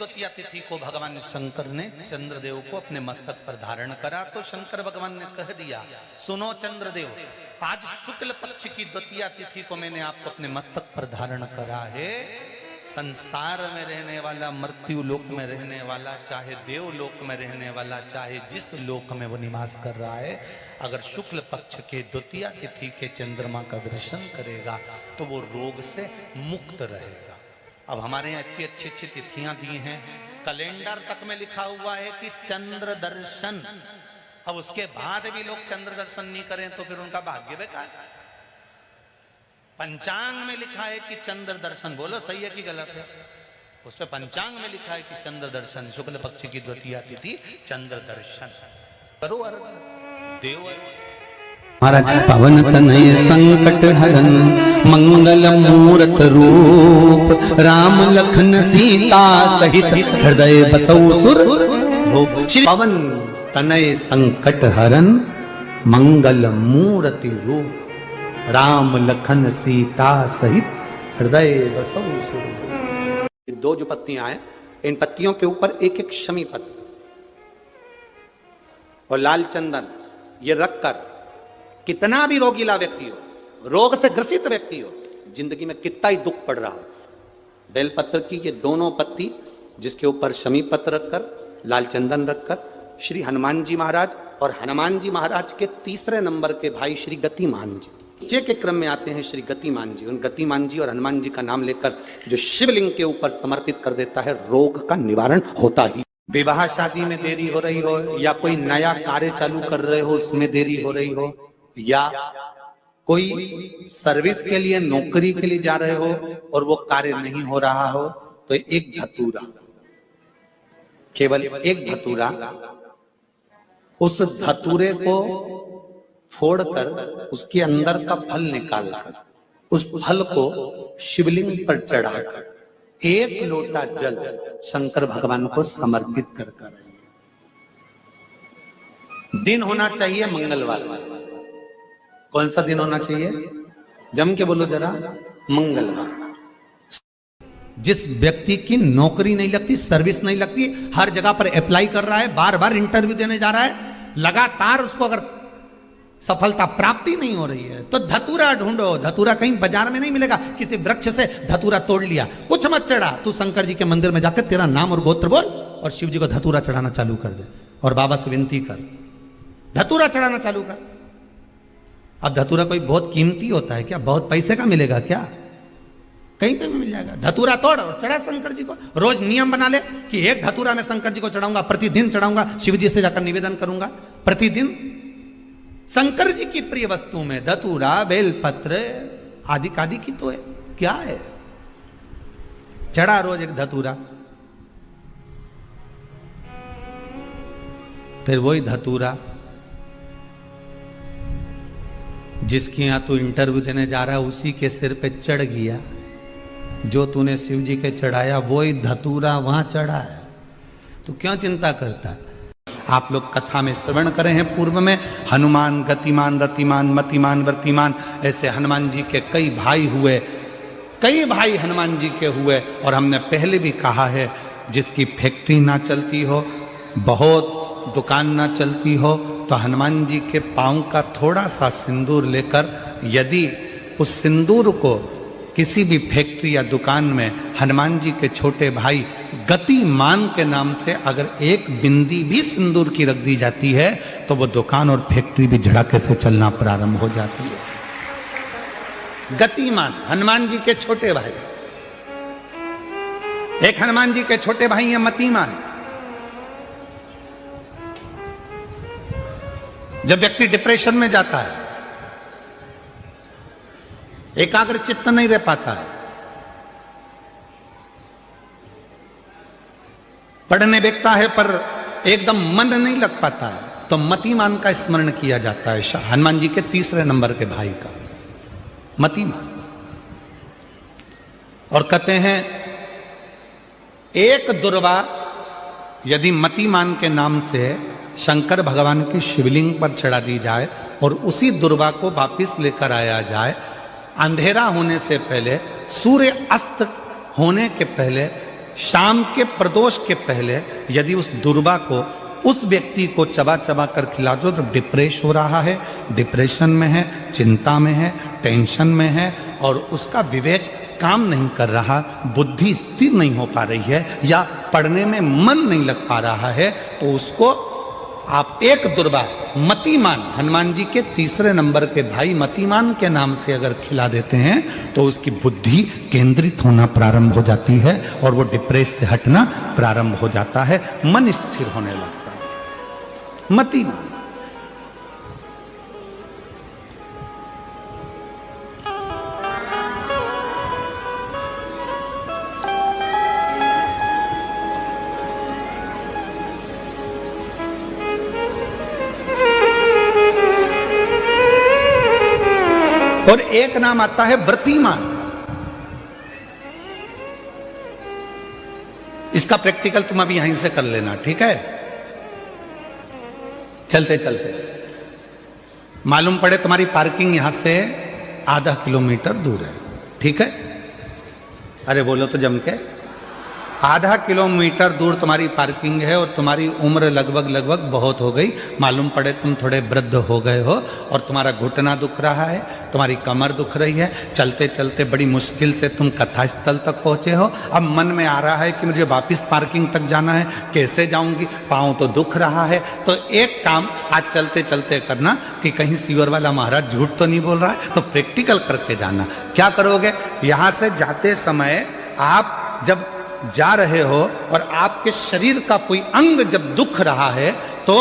द्वितीया तिथि को भगवान शंकर ने चंद्रदेव को अपने मस्तक पर धारण करा, तो शंकर भगवान ने कह दिया, सुनो चंद्रदेव, आज शुक्ल पक्ष की द्वितीया तिथि को मैंने आपको अपने मस्तक पर धारण करा है। संसार में रहने वाला, मृत्यु लोक में रहने वाला, चाहे देवलोक में रहने वाला, चाहे जिस लोक में वो निवास कर रहा है, अगर शुक्ल पक्ष के द्वितीया तिथि के चंद्रमा का दर्शन करेगा तो वो रोग से मुक्त रहेगा। अब हमारे यहाँ इतनी अच्छी अच्छी तिथियां दी हैं, कैलेंडर तक में लिखा हुआ है कि चंद्र दर्शन। अब उसके बाद भी लोग चंद्र दर्शन नहीं करें तो फिर उनका भाग्य बेकार। पंचांग में लिखा है कि चंद्र दर्शन, बोलो सही है कि गलत है? उस पे पंचांग में लिखा है कि चंद्र दर्शन, शुक्ल पक्ष की द्वितीया तिथि चंद्र दर्शन करो। देव महाराज पवन तनय संकट हरन मंगल मूरत रूप राम लखन सीता सहित हृदय बसौ सुर श्री पवन तनय संकट हरन मंगल मूर्ति रूप राम लखन सीता सहित हृदय बसौ सुर। दो जो पत्तियां हैं, इन पत्तियों के ऊपर एक एक शमी पत्र और लाल चंदन ये रखकर कितना भी रोगीला व्यक्ति हो, रोग से ग्रसित व्यक्ति हो, जिंदगी में कितना ही दुख पड़ रहा हो, बेलपत्र की ये दोनों पत्ती जिसके ऊपर शमी पत्र रखकर, लाल चंदन रखकर श्री हनुमान जी महाराज और हनुमान जी महाराज के तीसरे नंबर के भाई श्री गतिमान जी, नीचे के क्रम में आते हैं श्री गतिमान जी। उन गतिमान जी और हनुमान जी का नाम लेकर जो शिवलिंग के ऊपर समर्पित कर देता है, रोग का निवारण होता ही। विवाह शादी में देरी हो रही हो, या कोई नया कार्य चालू कर रहे हो उसमें देरी हो रही हो, या कोई सर्विस के लिए, नौकरी के लिए जा रहे हो और वो कार्य नहीं हो रहा हो, तो एक धतूरा, केवल एक धतूरा, उस धतूरे को फोड़कर उसके अंदर का फल निकालकर उस फल को शिवलिंग पर चढ़ाकर एक लोटा जल शंकर भगवान को समर्पित कर। दिन होना चाहिए मंगलवार। कौन सा दिन होना चाहिए? जम के बोलो जरा, मंगलवार। जिस व्यक्ति की नौकरी नहीं लगती, सर्विस नहीं लगती, हर जगह पर अप्लाई कर रहा है, बार बार इंटरव्यू देने जा रहा है, लगातार उसको अगर सफलता प्राप्ति नहीं हो रही है तो धतूरा ढूंढो। धतूरा कहीं बाजार में नहीं मिलेगा, किसी वृक्ष से धतूरा तोड़ लिया, कुछ मत चढ़ा, तू शंकर जी के मंदिर में जाकर तेरा नाम और गोत्र बोल और शिव जी को धतूरा चढ़ाना चालू कर दे और बाबा से विनती कर, धतूरा चढ़ाना चालू कर। अब धतूरा कोई बहुत कीमती होता है क्या? बहुत पैसे का मिलेगा क्या? कहीं पे भी मिल जाएगा। धतूरा तोड़ और चढ़ा शंकर जी को। रोज नियम बना ले कि एक धतूरा मैं शंकर जी को चढ़ाऊंगा, प्रतिदिन चढ़ाऊंगा, शिव जी से जाकर निवेदन करूंगा प्रतिदिन। शंकर जी की प्रिय वस्तु में धतूरा, बेलपत्र आदि कादि की तो है, क्या है? चढ़ा रोज एक धतूरा, फिर वही धतूरा जिसके यहां तू इंटरव्यू देने जा रहा है उसी के सिर पे चढ़ गया। जो तूने शिव जी के चढ़ाया वही धतूरा वहां चढ़ा है, तो क्यों चिंता करता है? आप लोग कथा में श्रवण करें हैं पूर्व में, हनुमान गतिमान रतिमान मतिमान वर्तिमान, ऐसे हनुमान जी के कई भाई हुए, कई भाई हनुमान जी के हुए। और हमने पहले भी कहा है, जिसकी फैक्ट्री ना चलती हो, बहुत दुकान ना चलती हो, तो हनुमान जी के पांव का थोड़ा सा सिंदूर लेकर यदि उस सिंदूर को किसी भी फैक्ट्री या दुकान में हनुमान जी के छोटे भाई गतिमान के नाम से अगर एक बिंदी भी सिंदूर की रख दी जाती है तो वो दुकान और फैक्ट्री भी झड़ाके से चलना प्रारंभ हो जाती है। गतिमान हनुमान जी के छोटे भाई, एक हनुमान जी के छोटे भाई हैं मतिमान। जब व्यक्ति डिप्रेशन में जाता है, एकाग्र चित्त नहीं रह पाता है, पढ़ने बैठता है पर एकदम मन नहीं लग पाता है, तो मतिमान का स्मरण किया जाता है, हनुमान जी के तीसरे नंबर के भाई का मतिमान। और कहते हैं एक दुर्वा यदि मतिमान के नाम से शंकर भगवान की शिवलिंग पर चढ़ा दी जाए और उसी दुर्वा को वापिस लेकर आया जाए, अंधेरा होने से पहले, सूर्य अस्त होने के पहले शाम के प्रदोष के पहले यदि उस दुर्वा को उस व्यक्ति को चबा चबा कर खिला दो तो डिप्रेस हो रहा है, डिप्रेशन में है, चिंता में है, टेंशन में है और उसका विवेक काम नहीं कर रहा, बुद्धि स्थिर नहीं हो पा रही है या पढ़ने में मन नहीं लग पा रहा है, तो उसको आप एक दुर्वा मतिमान, हनुमान जी के तीसरे नंबर के भाई मतिमान के नाम से अगर खिला देते हैं तो उसकी बुद्धि केंद्रित होना प्रारंभ हो जाती है और वो डिप्रेस से हटना प्रारंभ हो जाता है, मन स्थिर होने लगता है। मतिमान और एक नाम आता है व्रतिमान। इसका प्रैक्टिकल तुम अभी यहीं से कर लेना, ठीक है? चलते चलते मालूम पड़े तुम्हारी पार्किंग यहां से आधा किलोमीटर दूर है, ठीक है? अरे बोलो तो जम के, आधा किलोमीटर दूर तुम्हारी पार्किंग है और तुम्हारी उम्र लगभग बहुत हो गई, मालूम पड़े तुम थोड़े वृद्ध हो गए हो और तुम्हारा घुटना दुख रहा है, तुम्हारी कमर दुख रही है, चलते चलते बड़ी मुश्किल से तुम कथा स्थल तक पहुंचे हो। अब मन में आ रहा है कि मुझे वापस पार्किंग तक जाना है, कैसे जाऊंगी, पाँव तो दुख रहा है। तो एक काम आज चलते चलते करना कि कहीं सीवर वाला महाराज झूठ तो नहीं बोल रहा है, तो प्रैक्टिकल करके जाना। क्या करोगे, यहां से जाते समय आप जब जा रहे हो और आपके शरीर का कोई अंग जब दुख रहा है तो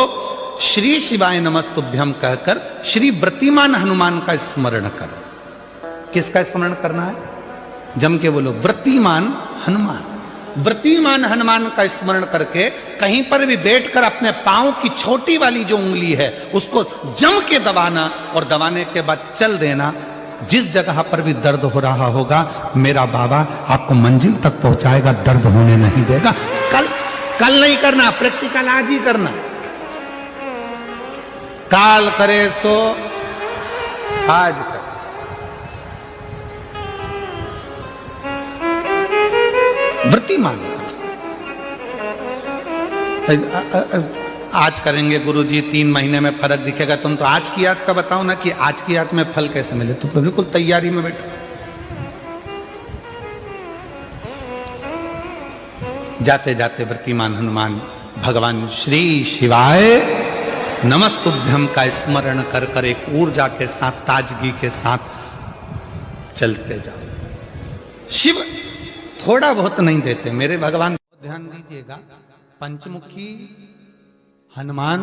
श्री शिवाय नमस्तुभ्यम कहकर श्री व्रतिमान हनुमान का स्मरण कर। किसका स्मरण करना है? जम के बोलो, व्रतिमान हनुमान। व्रतिमान हनुमान का स्मरण करके कहीं पर भी बैठकर अपने पांव की छोटी वाली जो उंगली है उसको जम के दबाना और दबाने के बाद चल देना। जिस जगह पर भी दर्द हो रहा होगा मेरा बाबा आपको मंजिल तक पहुंचाएगा, दर्द होने नहीं देगा। कल नहीं करना, प्रैक्टिकल आज ही करना। काल करे सो आज कर। व्रतिमान आज करेंगे गुरुजी, 3 महीने में फर्क दिखेगा। तुम तो आज की आज का बताओ ना कि आज की आज में फल कैसे मिले। तुम तो बिल्कुल तैयारी में बैठो। जाते जाते व्रतिमान हनुमान भगवान श्री शिवाय नमस्तुभ्यम का स्मरण कर कर एक ऊर्जा के साथ, ताजगी के साथ चलते जाओ। शिव थोड़ा बहुत नहीं देते मेरे भगवान। ध्यान दीजिएगा, पंचमुखी हनुमान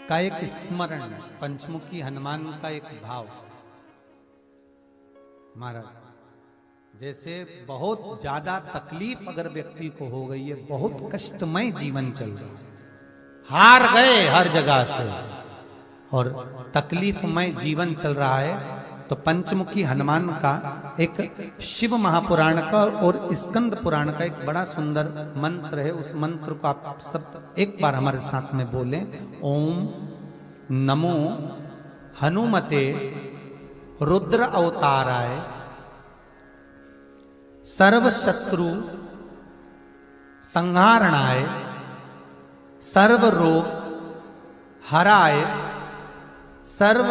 का एक स्मरण, पंचमुखी हनुमान का एक भाव। महाराज जैसे बहुत ज्यादा तकलीफ अगर व्यक्ति को हो गई है, बहुत कष्टमय जीवन चल रहा है, हार गए हर जगह से और तकलीफमय जीवन चल रहा है, तो पंचमुखी हनुमान का एक शिव महापुराण का और स्कंद पुराण का एक बड़ा सुंदर मंत्र है। उस मंत्र को आप सब एक बार हमारे साथ में बोलें। ओम नमो हनुमते रुद्र अवताराय सर्व शत्रु संहारणाय सर्व रोग हराय सर्व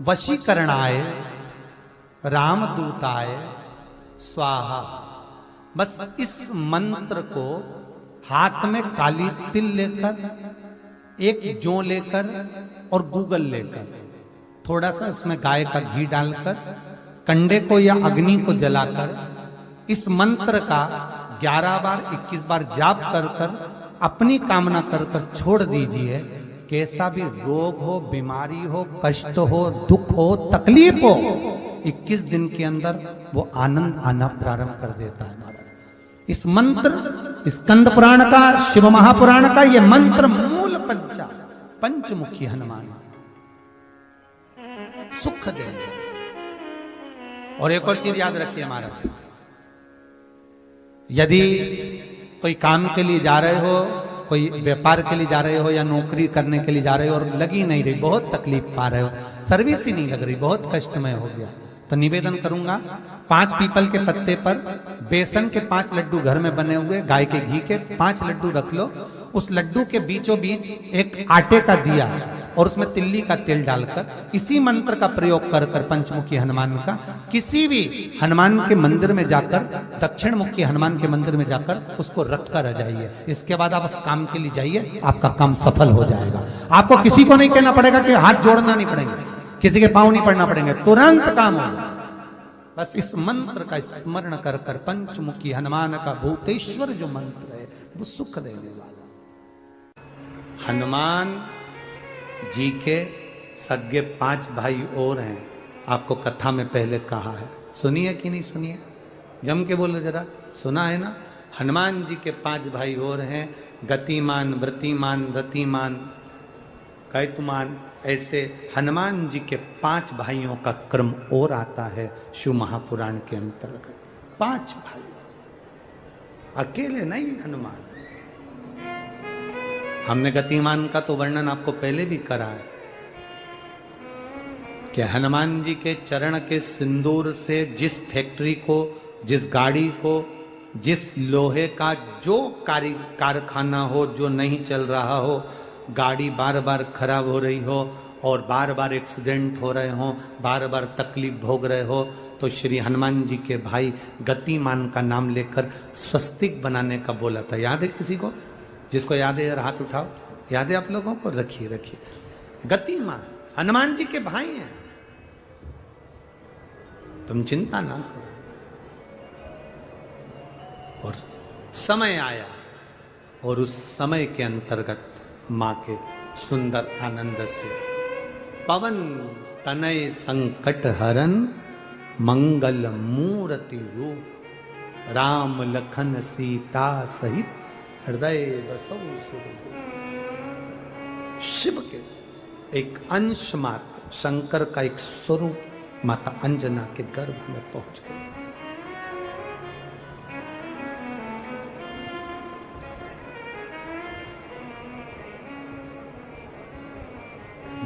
वशीकरणाय रामदूताय स्वाहा। बस इस मंत्र को हाथ में काली तिल लेकर, एक जौ लेकर और गूगल लेकर, थोड़ा सा इसमें गाय का घी डालकर, कंडे को या अग्नि को जलाकर इस मंत्र का 11 बार 21 बार जाप कर कर अपनी कामना कर कर छोड़ दीजिए। कैसा भी रोग हो, बीमारी हो, कष्ट हो, दुख हो, तकलीफ हो, 21 दिन के अंदर वो आनंद आना प्रारंभ कर देता है। इस मंत्र स्कंद पुराण का, शिव महापुराण का ये मंत्र मूल पंचमुखी हनुमान सुख देंगे। और एक और चीज याद रखिए महाराज, यदि कोई काम के लिए जा रहे हो, कोई व्यापार के लिए जा रहे हो या नौकरी करने के लिए जा रहे हो और लगी नहीं रही, बहुत तकलीफ पा रहे हो, सर्विस ही नहीं लग रही, बहुत कष्टमय हो गया, तो निवेदन करूंगा 5 पीपल के पत्ते पर बेसन के 5 लड्डू घर में बने हुए गाय के घी के 5 लड्डू रख लो। उस लड्डू के बीचों बीच एक आटे का दिया और उसमें तिल्ली का तेल डालकर इसी मंत्र का प्रयोग कर कर पंचमुखी हनुमान का किसी भी हनुमान के मंदिर में जाकर, दक्षिण मुखी हनुमान के मंदिर में जाकर उसको रख कर आ जाइए। इसके बाद आप उस काम के लिए जाइए, आपका काम सफल हो जाएगा। आपको किसी को नहीं कहना पड़ेगा कि हाथ जोड़ना नहीं पड़ेंगे, किसी के पांव नहीं पड़ना पड़ेंगे, तुरंत काम होगा। बस इस मंत्र का स्मरण कर कर पंचमुखी हनुमान का भूतेश्वर जो मंत्र है वो सुख देने वाला। हनुमान जी के सगे 5 भाई और हैं, आपको कथा में पहले कहा है, सुनिए कि नहीं सुनिए? जम के बोलो जरा, सुना है ना? हनुमान जी के 5 भाई और हैं, गतिमान, वृत्तिमान, रतिमान, कैतुमान। ऐसे हनुमान जी के 5 भाइयों का क्रम और आता है शिव महापुराण के अंतर्गत। 5 भाई, अकेले नहीं हनुमान। हमने गतिमान का तो वर्णन आपको पहले भी करा है कि हनुमान जी के चरण के सिंदूर से जिस फैक्ट्री को, जिस गाड़ी को, जिस लोहे का जो कारखाना हो जो नहीं चल रहा हो, गाड़ी बार बार खराब हो रही हो और बार बार एक्सीडेंट हो रहे हो, बार बार तकलीफ भोग रहे हो, तो श्री हनुमान जी के भाई गतिमान का नाम लेकर स्वस्तिक बनाने का बोला था। याद है किसी को? जिसको याद है यार हाथ उठाओ। याद है आप लोगों को? रखिए रखिए। गतिमान हनुमान जी के भाई हैं, तुम चिंता ना करो। और समय आया और उस समय के अंतर्गत मां के सुंदर आनंद से पवन तनय संकट हरन मंगल मूर्ति रूप राम लखन सीता सहित हृदय बसौ सुरभूप। शिव के एक अंश मात्र, शंकर का एक स्वरूप माता अंजना के गर्भ में पहुंच गए।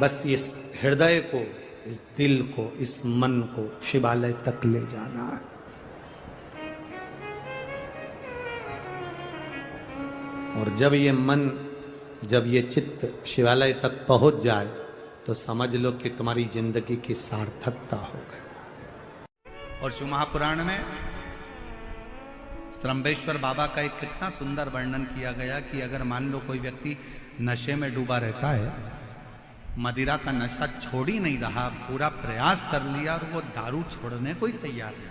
बस इस हृदय को, इस दिल को, इस मन को शिवालय तक ले जाना है। और जब ये मन, जब ये चित्त शिवालय तक पहुंच जाए तो समझ लो कि तुम्हारी जिंदगी की सार्थकता हो गई। और शिव महापुराण में त्रंबेश्वर बाबा का एक कितना सुंदर वर्णन किया गया कि अगर मान लो कोई व्यक्ति नशे में डूबा रहता है, मदिरा का नशा छोड़ ही नहीं रहा, पूरा प्रयास कर लिया और वो दारू छोड़ने को ही तैयार नहीं,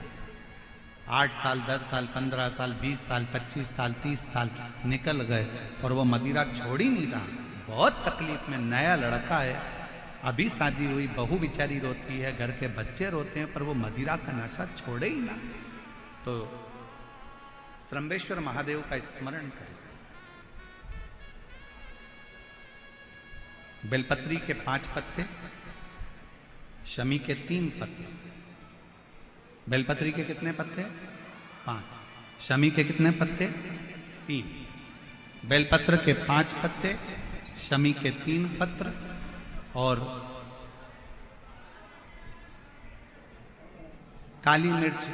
8 साल, 10 साल, 15 साल, 20 साल, 25 साल, 30 साल निकल गए और वो मदिरा छोड़ ही नहीं रहा। बहुत तकलीफ में, नया लड़का है, अभी शादी हुई, बहू बेचारी रोती है, घर के बच्चे रोते हैं, पर वो मदिरा का नशा छोड़े ही ना। तो त्रंबेश्वर महादेव का स्मरण करें। बेलपत्री के 5 पत्ते, शमी के 3 पत्ते। बेलपत्री के कितने पत्ते? 5। शमी के कितने पत्ते? 3। बेलपत्र के 5 पत्ते, शमी के 3 पत्र और काली मिर्च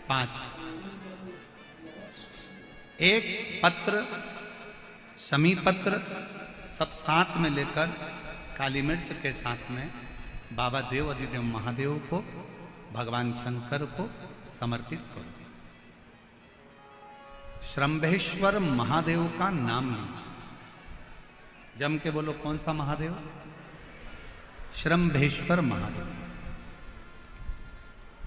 5। एक पत्र, शमी पत्र सब साथ में लेकर काली मिर्च के साथ में बाबा देव अधिदेव महादेव को, भगवान शंकर को समर्पित करो। श्रंभेश्वर महादेव का नाम लीजिए। जम के बोलो, कौन सा महादेव? श्रंभेश्वर महादेव।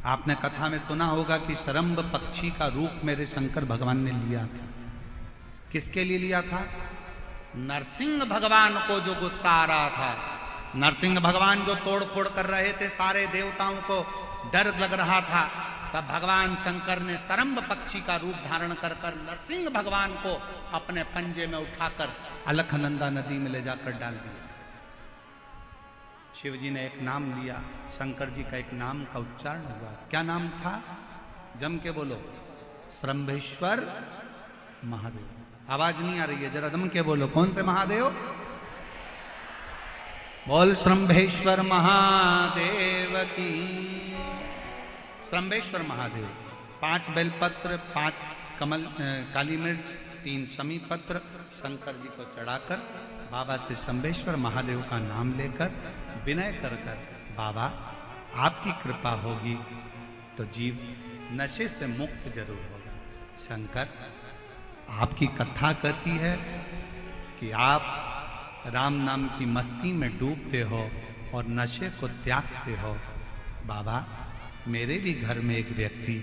आपने कथा में सुना होगा कि शरंभ पक्षी का रूप मेरे शंकर भगवान ने लिया था। किसके लिए लिया था? नरसिंह भगवान को जो गुस्सा आ रहा था, नरसिंह भगवान जो तोड़ फोड़ कर रहे थे, सारे देवताओं को डर लग रहा था, तब भगवान शंकर ने शरंभ पक्षी का रूप धारण कर कर नरसिंह भगवान को अपने पंजे में उठाकर अलखनंदा नदी में ले जाकर डाल दिया। शिव जी ने एक नाम लिया, शंकर जी का एक नाम का उच्चारण हुआ। क्या नाम था? जम के बोलो, श्रंभेश्वर महादेव। आवाज नहीं आ रही है, जरा दम के बोलो, कौन से महादेव? बोल श्रंभेश्वर महादेव की। श्रंबेश्वर महादेव, 5 बेलपत्र, 5 काली मिर्च, 3 शमी पत्र शंकर जी को चढ़ाकर बाबा से श्रंबेश्वर महादेव का नाम लेकर विनय कर कर, बाबा आपकी कृपा होगी तो जीव नशे से मुक्त जरूर होगा। शंकर, आपकी कथा कहती है कि आप राम नाम की मस्ती में डूबते हो और नशे को त्यागते हो। बाबा, मेरे भी घर में एक व्यक्ति,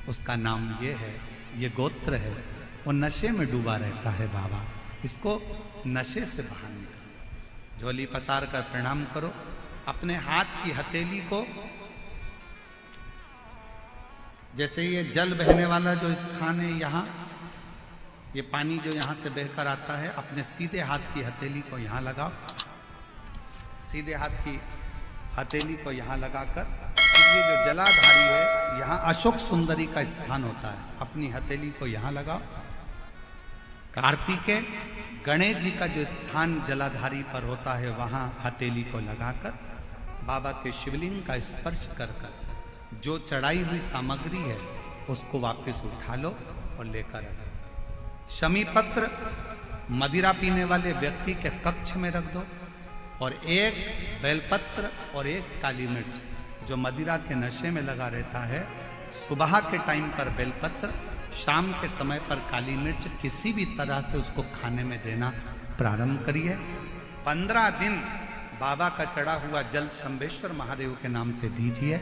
उसका नाम ये है, ये गोत्र है, वो नशे में डूबा रहता है। बाबा, इसको नशे से बाहर निकालो। झोली पसार कर प्रणाम करो, अपने हाथ की हथेली को, जैसे ये जल बहने वाला जो स्थान है यहाँ, ये पानी जो यहाँ से बहकर आता है, अपने सीधे हाथ की हथेली को यहाँ लगाओ। सीधे हाथ की हथेली को यहाँ लगाकर, ये जो जलाधारी है, यहाँ अशोक सुंदरी का स्थान होता है, अपनी हथेली को यहाँ लगाओ। कार्तिकेय गणेश जी का जो स्थान जलाधारी पर होता है, वहाँ हथेली को लगाकर बाबा के शिवलिंग का स्पर्श कर कर जो चढ़ाई हुई सामग्री है उसको वापस उठा लो और लेकर आ जाओ। शमी पत्र मदिरा पीने वाले व्यक्ति के कक्ष में रख दो, और 1 बेलपत्र और 1 काली मिर्च जो मदिरा के नशे में लगा रहता है, सुबह के टाइम पर बेलपत्र, शाम के समय पर काली मिर्च, किसी भी तरह से उसको खाने में देना प्रारंभ करिए। 15 दिन बाबा का चढ़ा हुआ जल श्रंबेश्वर महादेव के नाम से दीजिए।